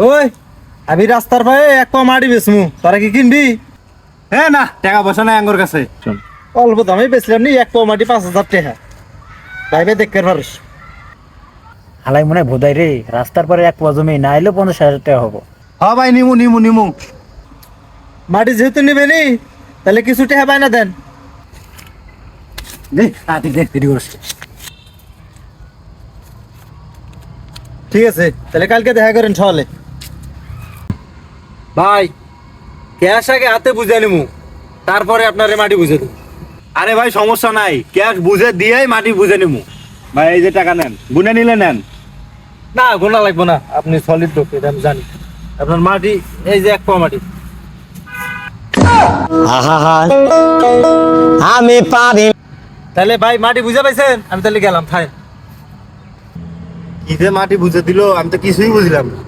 ওই আমি রাস্তার পায়ে এক পা মাটি বেচমু, তোরা কি কিনবি? হ্যাঁ না, টাকা পয়সা নাই আঙ্গুর কাছে। অল্প দামে বেচলাম নি, এক পা মাটি 5,000 টাকা। ভাইবে দেখতে পারিস। হালাই মনে হয় ভোদাই রে, রাস্তার পরে এক পোয়া জমি না এলেও 50,000 টাকা হবো। হ্যাঁ ভাই, নিমু নিমু নিমু। মাটি যেহেতু নিবে নি, তাহলে কিছু টাকা বাইনা দেন। দে তাড়াতাড়ি দে, দেরি করিস না। ঠিক আছে, তাহলে কালকে দেখা করেন সকালে। ভাই, ক্যাশ আগে হাতে বুঝে নিমু, তারপরে আপনারে মাটি বুঝে দেবো। আরে ভাই সমস্যা নাই, ক্যাশ বুঝে দিয়েই মাটি বুঝে নিমু। ভাই এই যে টাকা নেন, গুনে নিলে নেন। না, গোনা লাগবো না, আপনি সলিড লোক, এটা আমি জানি। আপনার মাটি এই যে এক পা মাটি। আমি পারি। তাহলে ভাই মাটি বুঝে পাইছেন? আমি তাহলে গেলাম, থাই। কি যে মাটি বুঝে দিল, আমি তো কিছুই বুঝলাম না।